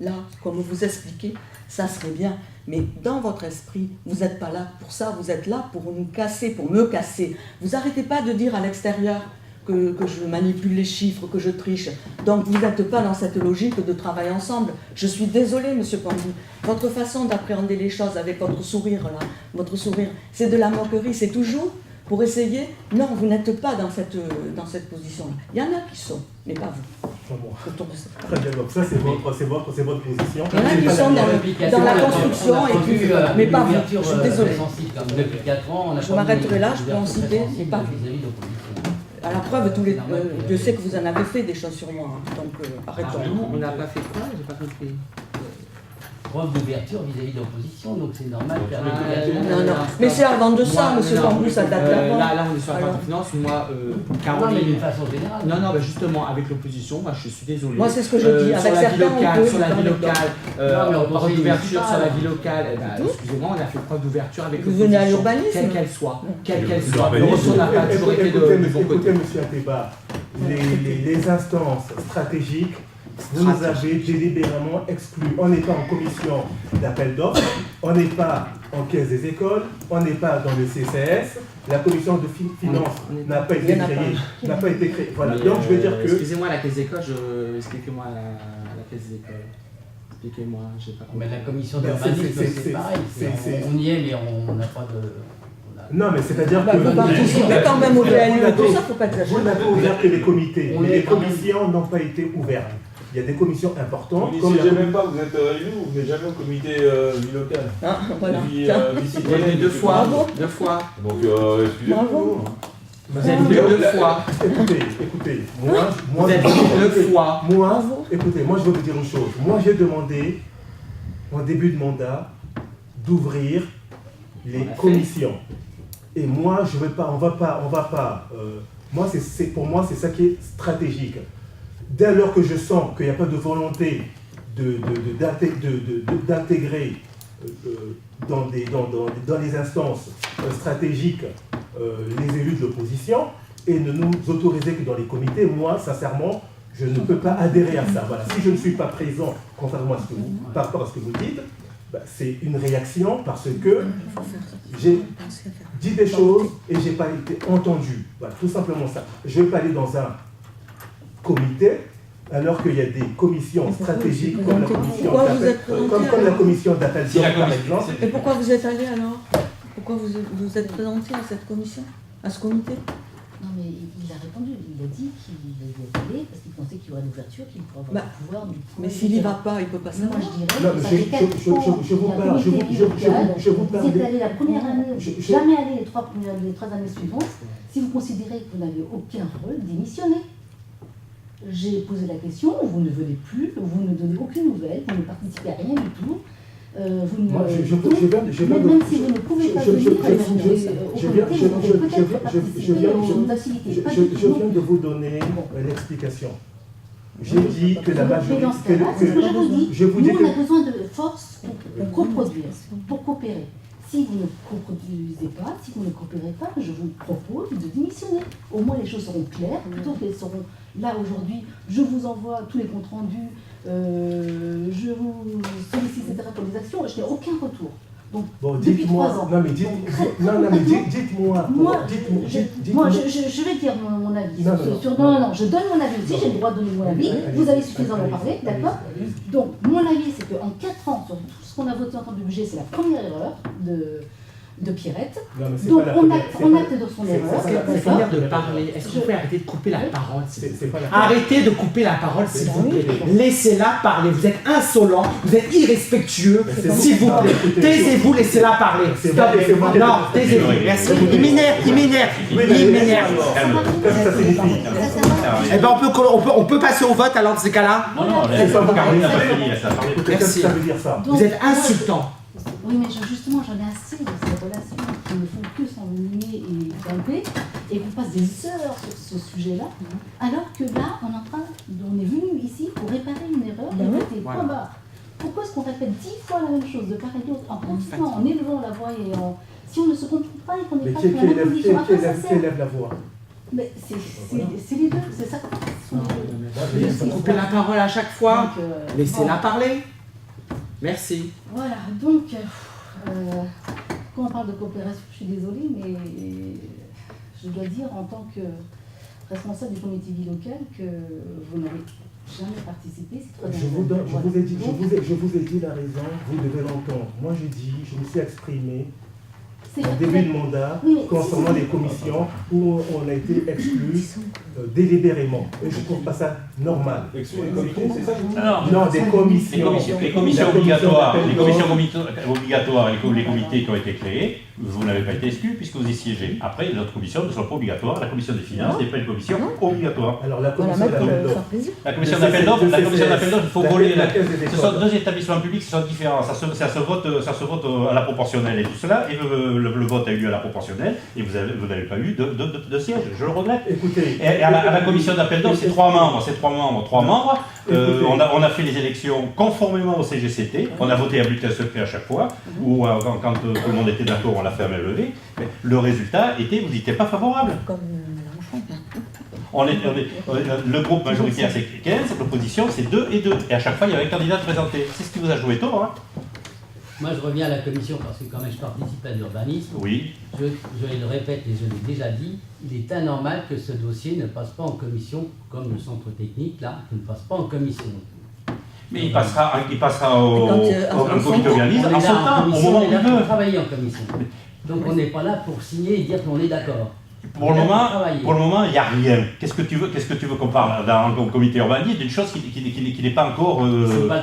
là, comme vous expliquez, ça serait bien. Mais dans votre esprit, vous n'êtes pas là pour ça, vous êtes là pour nous casser, pour me casser. Vous n'arrêtez pas de dire à l'extérieur que je manipule les chiffres, que je triche. Donc vous n'êtes pas dans cette logique de travail ensemble. Je suis désolée, Monsieur Pandou. Votre façon d'appréhender les choses avec votre sourire, là, votre sourire, c'est de la moquerie, c'est toujours pour essayer. Non, vous n'êtes pas dans cette position-là. Il y en a qui sont, mais pas vous. Enfin, bon. Faut on- Très bien, donc ça c'est votre position. Il y en a qui sont dans la construction et puis, mais pas vous. Je suis désolée. Depuis 4 ans, on a Je pas m'arrêterai vu là, une je peux en ouverture citer, très sensible mais pas vous. vis-à-vis de l'opposition. À la preuve, je sais que vous en avez fait des choses sur moi, hein. Donc arrêtons. Non, on n'a pas fait quoi? J'ai pas compris. Preuve d'ouverture vis-à-vis de l'opposition, donc c'est normal de faire des Ah, ouvertures. Non, non. Mais c'est avant de ça, Moi, Monsieur non, Tambou, ça date d'avant. Là, on est sur la Alors. partie finance. Moi, Non, mais Caroline. d'une façon générale. Non, bah justement, avec l'opposition, moi je suis désolé. Moi, c'est ce que je dis. Avec sur la vie certains, on locale, peut sur la vie parler locale, Non, mais on parole conseille d'ouverture municipal. sur la vie locale, eh ben, Tout. excusez-moi, on a fait preuve d'ouverture avec Vous venez à l'opposition, l'urbanisme. quelle qu'elle soit. Quelle qu'elle soit. L'urbanisme. Le ressort n'a pas toujours été de bon Écoutez, côté. monsieur Ateba, les instances stratégiques, vous nous avez délibérément exclus. On n'est pas en commission d'appel d'offres, on n'est pas en caisse des écoles, on n'est pas dans le CCS, la commission de finances n'a pas été créée. Voilà. Mais, Donc je veux dire que... Excusez-moi, la caisse d'école, expliquez-moi la caisse d'école. Expliquez-moi, je sais pas Mais compris. la commission Ben, d'urbanisme, c'est- c'est pareil. On y est, mais on n'a pas de... Non, mais c'est-à-dire Bah, que... faut participer quand même au PLU, tout ça, faut pas Vous exagérer. n'avez ouvert que les comités, On mais est les quand même- commissions n'ont pas été ouvertes. Il y a des commissions importantes. Vous comme n'y la- siégez même pas, vous êtes réunis, vous venez jamais au comité vie locale. Ah, voilà. Vie, Tiens. vie Vous citoyenne, êtes deux etc. fois. Bravo. 2 fois. Donc, excusez-moi. Bravo. Vous êtes venu 2 fois. Écoutez, moi, Vous êtes venu 2 fois. écoutez, moi je veux vous dire une chose. Moi j'ai demandé, en début de mandat, d'ouvrir les On l'a fait. commissions. Et moi, je veux pas, on va pas. Moi, pour moi, c'est ça qui est stratégique. Dès lors que je sens qu'il n'y a pas de volonté d'intégrer dans les instances stratégiques les élus de l'opposition et ne nous autoriser que dans les comités, moi, sincèrement, je ne peux pas adhérer à ça. Voilà. Si je ne suis pas présent, contrairement à ce que vous, par rapport à ce que vous dites, bah, c'est une réaction parce que j'ai dit des choses et je n'ai pas été entendu. Voilà, tout simplement ça. Je ne vais pas aller dans un comité alors qu'il y a des commissions stratégiques comme la commission Pourquoi vous d'appel, êtes présenté comme la commission d'appel Si la d'offres, par commission- exemple. Et pourquoi vous êtes allé alors? Pourquoi vous êtes présenté à cette commission? À ce comité? Non, mais il a répondu, il a dit qu'il y allait parce qu'il pensait qu'il y aurait une ouverture, qu'il pourrait avoir Bah, le pouvoir. Mais s'il n'y va pas, il ne peut pas Moi, savoir. je dirais Non, que mais ça fait 4 ans je vous qu'il y a parle, un comité local. je vous Vous parle. êtes allé la première année, Je- jamais allé les 3 années suivantes. Si vous considérez que vous n'avez aucun rôle, démissionnez. J'ai posé la question, vous ne venez plus, vous ne donnez aucune nouvelle, vous ne participez à rien du tout. Vous ne... Moi, je viens Donc, de- même si vous ne pouvez pas je- venir je- au je- comité, je- vous viens- pouvez je- peut-être je- participer viens- aux activités. Pas du Je tout. viens de vous donner l'explication. J'ai dit que la Mais majorité... dans ce cas-là, c'est ce que je vous dis. Je vous dis Nous, que... on a besoin de force pour coproduire, pour coopérer. Si vous ne coproduisez pas, si vous ne coopérez pas, je vous propose de démissionner. Au moins les choses seront claires, plutôt qu'elles seront là aujourd'hui. Je vous envoie tous les comptes rendus, je vous sollicite, etc. pour les actions, je n'ai aucun retour. Donc, Bon, depuis dites-moi... 3 ans. Non, mais dites- Donc, très non, mais concrètement, dites-moi... moi, dites-moi- moi, dites-moi- je vais dire mon avis. Non, non, Je donne mon avis aussi, j'ai le droit de donner mon avis. Vous avez suffisamment parlé, d'accord? Donc, mon avis, c'est qu'en 4 ans, sur tout ce qu'on a voté en termes de budget, c'est la première erreur de Pierrette. Non, mais c'est Donc, pas la on première- c'est pas- acte de son c'est- erreur. c'est pas la- Pour d'accord? finir de parler, est-ce que vous pouvez arrêter de couper la parole, s'il vous plaît? C'est pas la... Arrêtez de couper la parole, s'il vous plaît. Laissez-la parler. Vous êtes insolent, vous êtes irrespectueux. Mais c'est vous S'il qui vous parlez. plaît, Écoutez, taisez-vous, laissez-la parler. C'est Stop. vrai, c'est moi qui ai Non, fait ça. taisez-vous. Merci. Il m'énerve, il m'énerve, Oui, mais- il m'énerve. Qu'est-ce que ça signifie? Eh ben, on peut passer au vote alors dans ces cas-là. Non, non, C'est pas Caroline a pas pareil. fini, laisse-la parler. Écoutez, qu'est-ce Merci. que ça veut dire ça? Donc, Vous êtes insultant. Oui, mais justement, j'en ai assez de ces relations qui ne font que s'envenimer et grimper, et qu'on passe des heures sur ce sujet-là, alors que là, on est venu ici pour réparer une erreur et voter point Voilà. barre. Pourquoi est-ce qu'on répète 10 fois la même chose de part et d'autre, en continuant, en élevant la voix et en... Si on ne se comprend pas et qu'on n'est Mais pas qui sur la même élève position, à quoi ça qui sert? élève la voix? Mais c'est les deux, c'est ça. Ce sont les deux. Vous coupez la parole à chaque fois. Donc, Laissez-la bon. parler. Merci. Voilà, donc, quand on parle de coopération, je suis désolée, mais je dois dire en tant que responsable du comité vie locale que vous n'avez jamais participé. C'est très Je vous important. Voilà. ai dit, Donc, je vous ai dit la raison, vous devez l'entendre. Moi je dis, je me suis exprimé c'est en début de mandat Oui, mais concernant si, les commissions où on a été exclus délibérément. Et je ne trouve pas ça normal. Excusez les comités, c'est ça? Non, des commissions. Les commissions obligatoires, les comités qui ont été créés, vous n'avez pas été exclus puisque vous y siégez. Après, les autres commissions ne sont pas obligatoires. La commission des finances n'est pas une commission obligatoire. Alors la Voilà, commission d'appel faire d'offres. plaisir. La commission d'appel d'offres, il faut voler. La caisse des Ce sont écoles. deux établissements publics qui sont différents. Ça se vote à la proportionnelle et tout cela. Et le vote a eu lieu à la proportionnelle et vous n'avez pas eu de siège. Je le regrette. Écoutez, Et à la commission d'appel d'offres, c'est 3 membres. C'est 3 membres. On a fait les élections conformément au CGCT. On a voté à bulletin secret à chaque fois. Ou quand tout le monde était d'accord, on l'a fait à main levée. Mais le résultat était, vous n'étiez pas favorable. Comme Mélenchon. Le groupe majoritaire c'est 15, l'opposition c'est 2 et 2. Et à chaque fois il y avait un candidat présenté. C'est ce qui vous a joué tort. Hein. Moi, je reviens à la commission parce que quand même je participe à l'urbanisme. Oui. Je le répète et je l'ai déjà dit, il est anormal que ce dossier ne passe pas en commission, comme le centre technique, là, qui ne passe pas en commission. Mais il passera au comité organisme On en est son là en temps, au commission, moment on où est là il veut. pour travailler en commission. Donc on n'est pas là pour signer et dire qu'on est d'accord. Pour le moment, il n'y a rien. Qu'est-ce que tu veux qu'on parle dans le comité urbanisme d'une chose qui n'est pas encore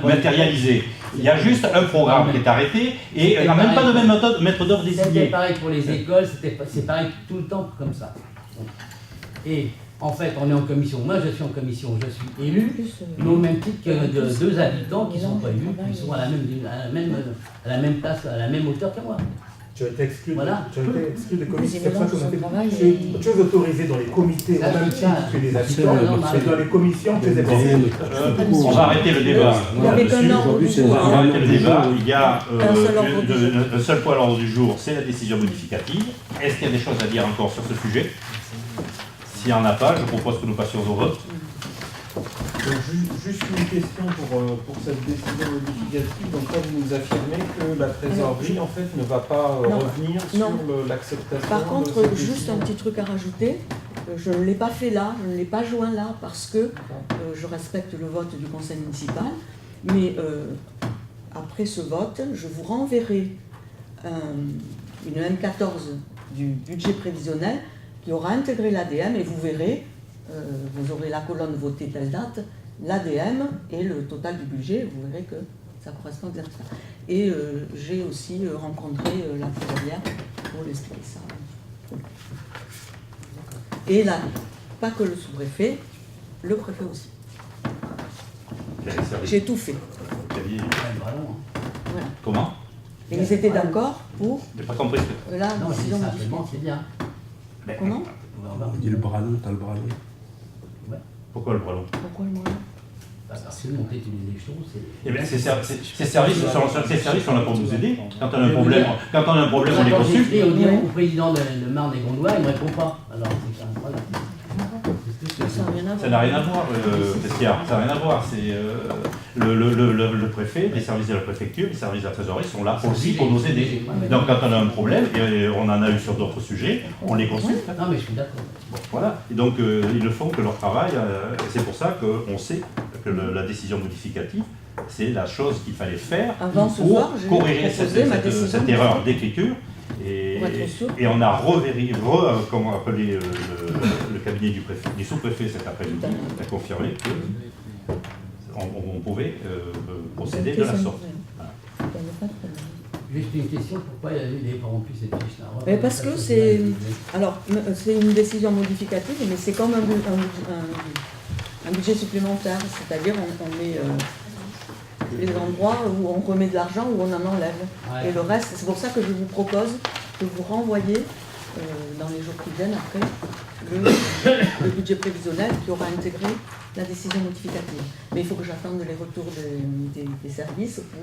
matérialisée. Il y a juste un programme qui est arrêté et il n'y a même pas de même maître d'œuvre C'était désigné. pareil pour les écoles, c'est pareil tout le temps comme ça. Et en fait, on est en commission. Moi, je suis en commission, je suis élu, mais au même titre que deux habitants qui ne sont pas élus, qui sont à la même place, à la même hauteur que moi. Tu as été exclu, Voilà. tu as été exclu des comités. Mais c'est Tu es autorisé dans les comités au même titre que les habitants, et dans les commissions, tu es exclu. On va arrêter le débat. Il y avait qu'un ordre du jour. On va arrêter le débat. Il y a Un seul ordre du jour. un seul point à l'ordre du jour, c'est la décision modificative. Est-ce qu'il y a des choses à dire encore sur ce sujet? S'il n'y en a pas, je propose que nous passions au vote. Donc, juste une question pour cette décision modificative. Donc là, vous nous affirmez que la trésorerie, en fait, ne va pas revenir sur l'acceptation. Par de contre, cette juste décision. un petit truc à rajouter. Je ne l'ai pas fait là, je ne l'ai pas joint là parce que je respecte le vote du conseil municipal. Mais après ce vote, je vous renverrai une M14 du budget prévisionnel qui aura intégré l'ADM et vous verrez, vous aurez la colonne votée telle date, l'ADM et le total du budget, vous verrez que ça correspond exactement. Et j'ai aussi rencontré la trésorière pour lui expliquer ça. Et là, pas que le sous-préfet, le préfet aussi. J'ai tout fait. Voilà. Comment? Et ils étaient d'accord pour J'ai pas compris. la Non, je dis décision simplement, modifiée. c'est bien. Comment? On dit le bras long, t'as le bras long. Pourquoi le bras long? Pourquoi le moyen? Parce que monter les échelons, c'est... Eh bien, ces services sont là pour nous aider. Quand on a un problème, on les Quand consulte. j'ai écrit au président de Marne et Gondois, il ne me répond pas. Alors, c'est un problème. Ça n'a rien à voir. Ça n'a rien à voir, Pestia, ça n'a rien à voir. C'est le préfet, les services de la préfecture, les services de la trésorerie sont là aussi pour nous aider. Donc quand on a un problème, et on en a eu sur d'autres sujets, on les consulte. Non, mais je suis d'accord. Bon, voilà. Et donc ils ne font que leur travail. C'est pour ça qu'on sait que la décision modificative, c'est la chose qu'il fallait faire Avant ce pour soir, j'ai corriger proposé ma cette décision erreur d'écriture. Pour être sûr. Et on a comment appeler le cabinet du sous-préfet cet après-midi, a confirmé qu'on pouvait procéder de la sorte. Voilà. Juste une question, pourquoi il n'est pas rempli cette fiche-là? Mais parce que c'est... Alors, c'est une décision modificative, mais c'est comme un budget supplémentaire, c'est-à-dire on met les endroits où on remet de l'argent, où on en enlève. Ouais. Et le reste, c'est pour ça que je vous propose de vous renvoyer dans les jours qui viennent après le budget prévisionnel qui aura intégré la décision modificative. Mais il faut que j'attende les retours des services pour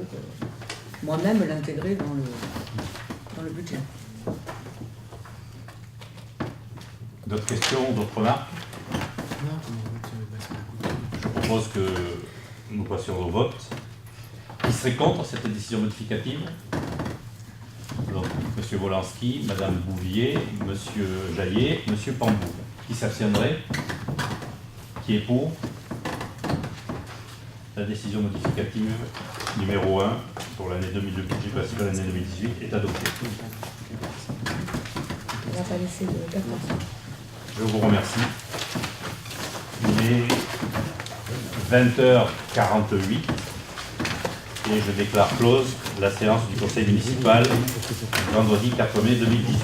moi-même l'intégrer dans le budget. D'autres questions, d'autres remarques? Je propose que nous passions au vote. Qui serait contre cette décision modificative? Donc, M. Wolanski, Mme Bouvier, M. Jaillet, M. Pambou. Qui s'abstiendrait? Qui est pour? La décision modificative numéro 1 pour l'année 2002, budget classique de l'année 2018 est adoptée. On va pas laisser de 14. Je vous remercie. Il est 20h48 et je déclare close la séance du conseil municipal vendredi 4 mai 2018.